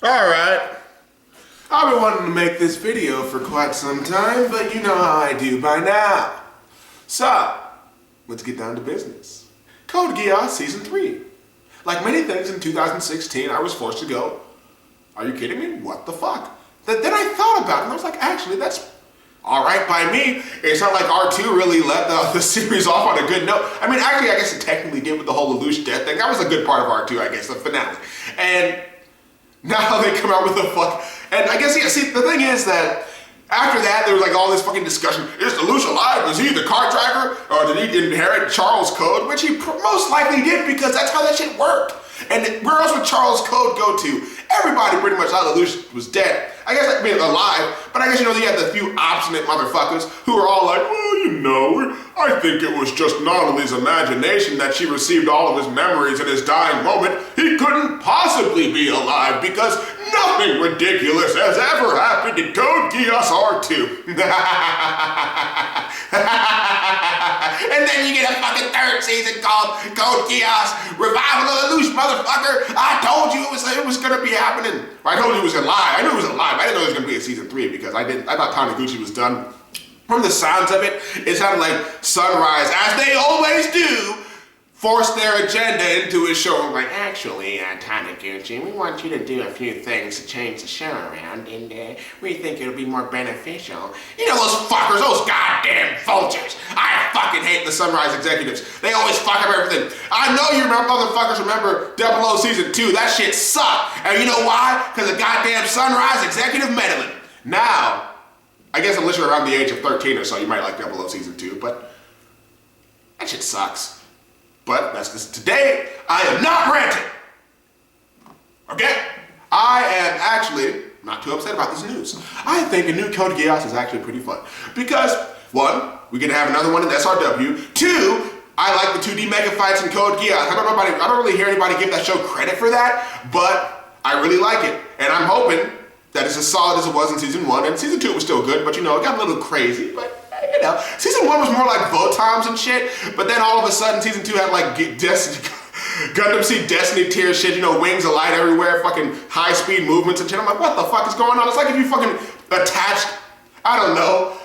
Alright. I've been wanting to make this video for quite some time, but you know how I do by now. So, let's get down to business. Code Geass Season 3. Like many things in 2016, I was forced to go, are you kidding me? What the fuck? Then I thought about it and I was like, actually, that's alright by me. It's not like R2 really let the series off on a good note. I mean, actually, I guess it technically did with the whole Lelouch death thing. That was a good part of R2, I guess, the finale. And now they come out with the fuck. And I guess, yeah, see, the thing is that after that, there was like all this fucking discussion. Is Lelouch alive? Was he the car driver? Or did he inherit Charles' code? Which he most likely did because that's how that shit worked. And where else would Charles' code go to? Everybody pretty much thought Lelouch was dead. I guess, I mean, alive, but I guess, you know, you had the few obstinate motherfuckers who were all like, well, you know, I think it was just Nonali's imagination that she received all of his memories in his dying moment. He couldn't possibly be alive because nothing ridiculous has ever happened in Code Geass R2. And then you get a fucking third season called Code Geass Revival of Lelouch, motherfucker. I told you it was gonna be happening. I told you it was alive. I knew it was alive. I didn't know it was gonna be a season 3 because I thought Taniguchi was done. From the sounds of it, it sounded like Sunrise, as they always do, forced their agenda into his show. I'm like, actually, Taniguchi, we want you to do a few things to change the show around, and we think it'll be more beneficial. You know those fuckers, those goddamn vultures. I fucking hate the Sunrise executives. They always fuck up everything. I know you motherfuckers remember 00 Season 2. That shit sucked. And you know why? Because the goddamn Sunrise executive meddling. Now, I guess unless you're around the age of 13 or so, you might like 00 Season 2, but that shit sucks. But that's just today, I am not ranting. Okay? I am actually not too upset about this news. I think a new Code Geass is actually pretty fun. Because, one, we get to have another one in SRW. Two, I like the 2D mega fights in Code Geass. I don't really hear anybody give that show credit for that, but I really like it. And I'm hoping that it's as solid as it was in Season 1. And Season 2 was still good, but you know, it got a little crazy, but you know, Season 1 was more like Votoms and shit, but then all of a sudden Season 2 had like Gundam Seed Destiny tier shit, you know, wings of light everywhere, fucking high speed movements and shit. I'm like, what the fuck is going on? It's like if you fucking attached, I don't know,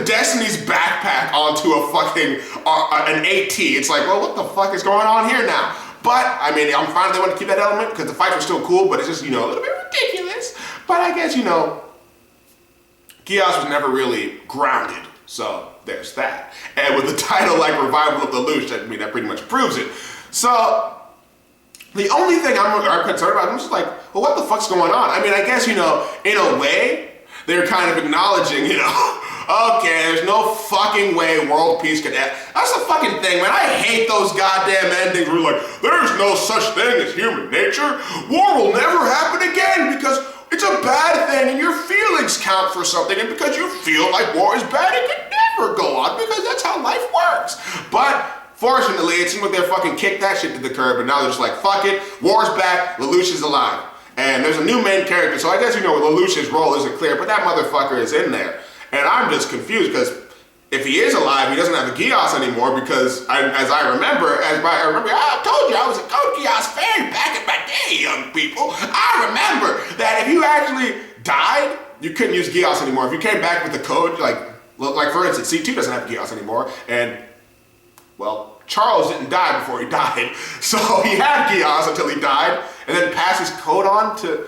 Destiny's backpack onto a fucking, an AT. It's like, well, what the fuck is going on here now? But, I mean, I'm fine if they want to keep that element because the fights were still cool, but it's just, you know, a little bit ridiculous. But I guess, you know, Geass was never really grounded. So there's that. And with the title like Revival of Lelouch, I mean, that pretty much proves it. So the only thing I'm concerned about, I'm just like, well, what the fuck's going on? I mean, I guess, you know, in a way, they're kind of acknowledging, you know, okay, there's no fucking way world peace could end. That's the fucking thing, man. I hate those goddamn endings where you're like, there's no such thing as human nature. War will never happen again because it's a bad thing and your feelings count for something, and because you feel like war is bad, it can never go on because that's how life works. But fortunately, it seems like they fucking kicked that shit to the curb and now they're just like, fuck it, war's back, Lelouch is alive. And there's a new main character, so I guess, you know, Lelouch's role isn't clear, but that motherfucker is in there. And I'm just confused because if he is alive, he doesn't have a Geass anymore because I told you I was a Code Geass fan back in my day, young people. I remember that if you actually died, you couldn't use Geass anymore. If you came back with the code, like for instance, C2 doesn't have Geass anymore, and, well, Charles didn't die before he died, so he had Geass until he died, and then passed his code on to...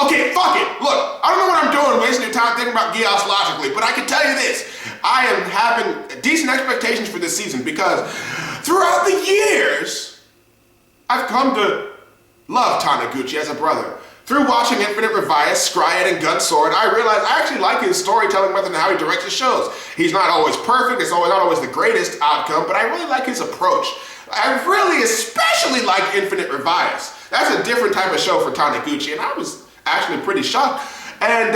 Okay, fuck it. Look, I don't know what I'm doing wasting your time thinking about Geass logically, but I can tell you this. I am having decent expectations for this season because throughout the years, I've come to love Taniguchi as a brother. Through watching Infinite Revias, Scryed, and Gun Sword, I realized I actually like his storytelling method and how he directs his shows. He's not always perfect, it's not always the greatest outcome, but I really like his approach. I really especially like Infinite Revias. That's a different type of show for Taniguchi, and I was actually pretty shocked. And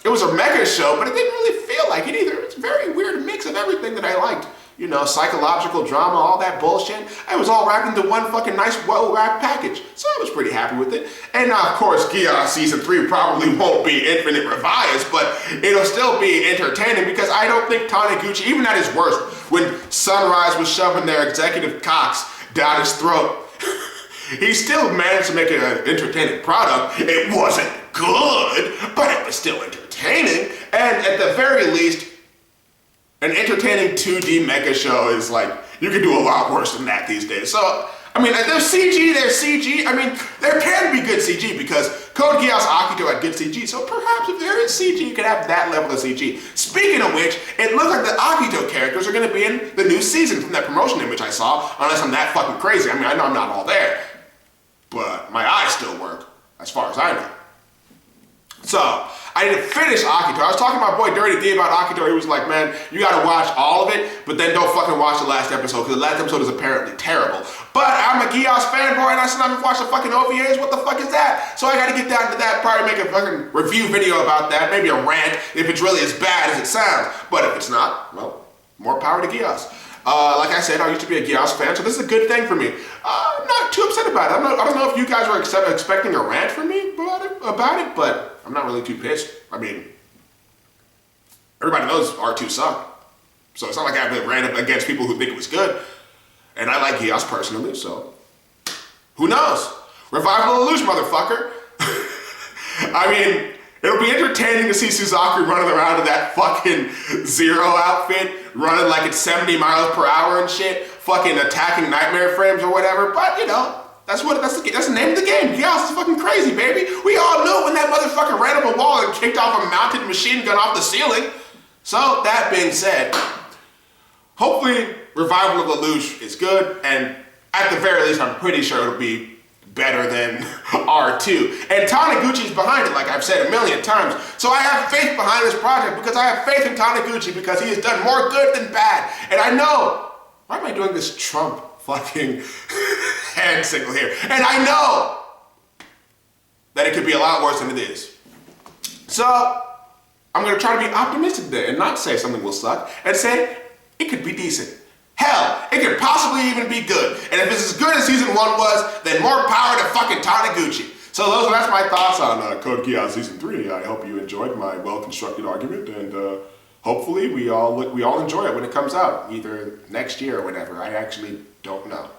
it was a mega show, but it didn't really feel like it either. It's a very weird mix of everything that I liked. You know, psychological drama, all that bullshit. It was all wrapped into one fucking nice, well-wrapped package. So I was pretty happy with it. And now, of course, Geass Season 3 probably won't be Infinite Revias, but it'll still be entertaining because I don't think Taniguchi, even at his worst, when Sunrise was shoving their executive cocks down his throat, he still managed to make it an entertaining product. It wasn't good, but it was still entertaining. And at the very least, an entertaining 2D mecha show is like, you can do a lot worse than that these days. So, I mean, there's CG. I mean, there can be good CG because Code Geass Akito had good CG. So perhaps if there is CG, you can have that level of CG. Speaking of which, it looks like the Akito characters are going to be in the new season from that promotion image I saw, unless I'm that fucking crazy. I mean, I know I'm not all there, but my eyes still work, as far as I know. So, I need to finish Akito. I was talking to my boy Dirty D about Akito. He was like, man, you gotta watch all of it, but then don't fucking watch the last episode, because the last episode is apparently terrible. But I'm a Geass fanboy, and I still haven't watched the fucking OVAs. What the fuck is that? So I gotta get down to that, probably make a fucking review video about that, maybe a rant, if it's really as bad as it sounds. But if it's not, well, more power to Geass. Like I said, I used to be a Geass fan, so this is a good thing for me. I'm not too upset about it. I don't know if you guys were expecting a rant from me about it, but I'm not really too pissed. I mean, everybody knows R2 sucked. So it's not like I've been ran up against people who think it was good. And I like Geass personally, so who knows? Revival Lelouch, motherfucker. I mean, it'll be entertaining to see Suzaku running around in that fucking Zero outfit, running like it's 70 miles per hour and shit, fucking attacking nightmare frames or whatever, but you know, that's the name of the game. Geass is fucking crazy, baby. We all knew when that motherfucker ran up a wall and kicked off a mounted machine gun off the ceiling. So, that being said, hopefully Revival of Lelouch is good, and at the very least, I'm pretty sure it'll be better than R2. And Taniguchi's behind it, like I've said a million times. So I have faith behind this project because I have faith in Taniguchi because he has done more good than bad. And I know, why am I doing this Trump fucking hand signal here? And I know that it could be a lot worse than it is. So I'm gonna try to be optimistic there and not say something will suck and say it could be decent. Hell, it could possibly even be good. And if it's as good as season 1 was, then more power to fucking Taniguchi. So that's my thoughts on Code Geass season 3. I hope you enjoyed my well-constructed argument, and hopefully we all enjoy it when it comes out, either next year or whenever. I actually don't know.